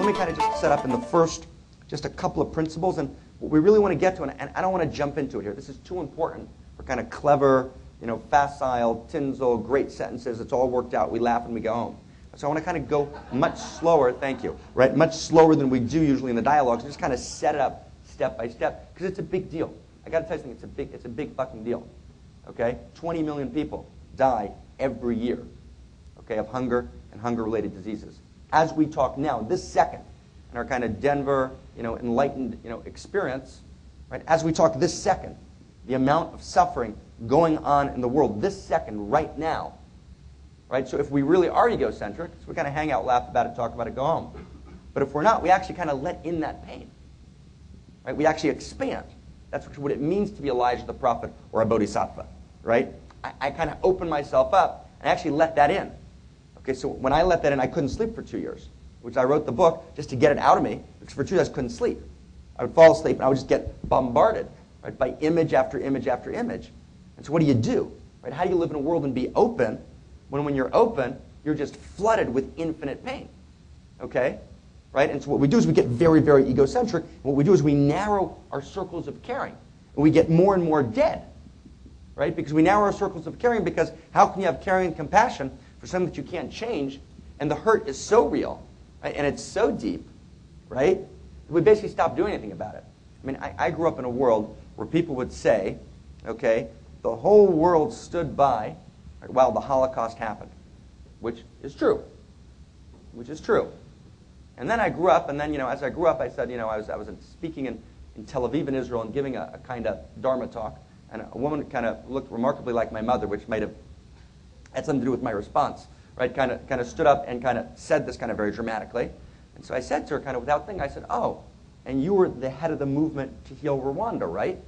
me kind of just set up in the first, just a couple of principles, and what we really want to get to, and I don't want to jump into it here. This is too important for kind of clever, facile, tinsel, great sentences. It's all worked out. We laugh and we go home. So I want to kind of go much slower, thank you, right? Much slower than we do usually in the dialogues, and just kind of set it up step by step, because it's a big deal. I got to tell you something, it's a big fucking deal, okay? 20 million people die every year, okay, of hunger and hunger-related diseases. As we talk now, this second, in our kind of Denver, enlightened, experience, right? As we talk this second, the amount of suffering going on in the world this second, right now, right? So if we really are egocentric, so we kind of hang out, laugh about it, talk about it, go home. But if we're not, we actually kind of let in that pain, right? We actually expand. That's what it means to be Elijah the prophet or a bodhisattva, right? I kind of open myself up and actually let that in. Okay, so when I let that in, I couldn't sleep for 2 years, which I wrote the book just to get it out of me, because for 2 years I couldn't sleep. I would fall asleep and I would just get bombarded, right, by image after image after image. And so what do? Right? How do you live in a world and be open when you're open, you're just flooded with infinite pain? Okay? Right? And so what we do is we get very, very egocentric. What we do is we narrow our circles of caring. And we get more and more dead. Right? Because we narrow our circles of caring, because how can you have caring and compassion for something that you can't change, and the hurt is so real, right, and it's so deep, right? We basically stop doing anything about it. I mean, I grew up in a world where people would say, okay, the whole world stood by, right, while the Holocaust happened, which is true. And then I grew up, and then, as I grew up, I said, I was speaking in Tel Aviv in Israel and giving a kind of Dharma talk, and a woman kind of looked remarkably like my mother, which might have had something to do with my response, right? Kind of stood up and kind of said this kind of very dramatically. And so I said to her, kind of without thinking, I said, oh, and you were the head of the movement to heal Rwanda, right?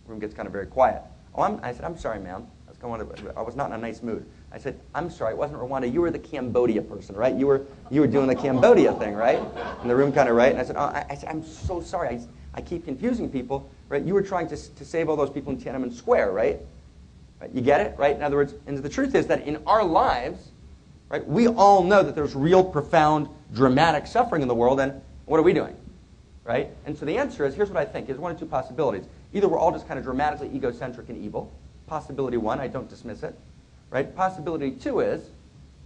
The room gets kind of very quiet. I said, I'm sorry, ma'am. I was not in a nice mood. I said, I'm sorry, it wasn't Rwanda. You were the Cambodia person, right? You were doing the Cambodia thing, right? And the room kind of, right? And I said, I said, I'm so sorry. I keep confusing people, right? You were trying to save all those people in Tiananmen Square, right? You get it, right? In other words, and the truth is that in our lives, right, we all know that there's real, profound, dramatic suffering in the world, and what are we doing, right? And so the answer is, here's what I think. There's one of two possibilities. Either we're all just kind of dramatically egocentric and evil. Possibility one, I don't dismiss it, right? Possibility two is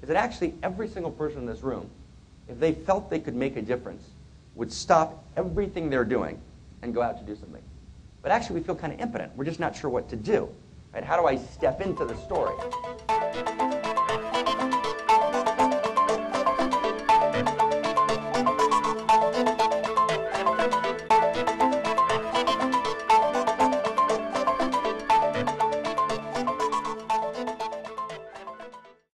that actually every single person in this room, if they felt they could make a difference, would stop everything they're doing and go out to do something. But actually we feel kind of impotent. We're just not sure what to do. Right? How do I step into the story?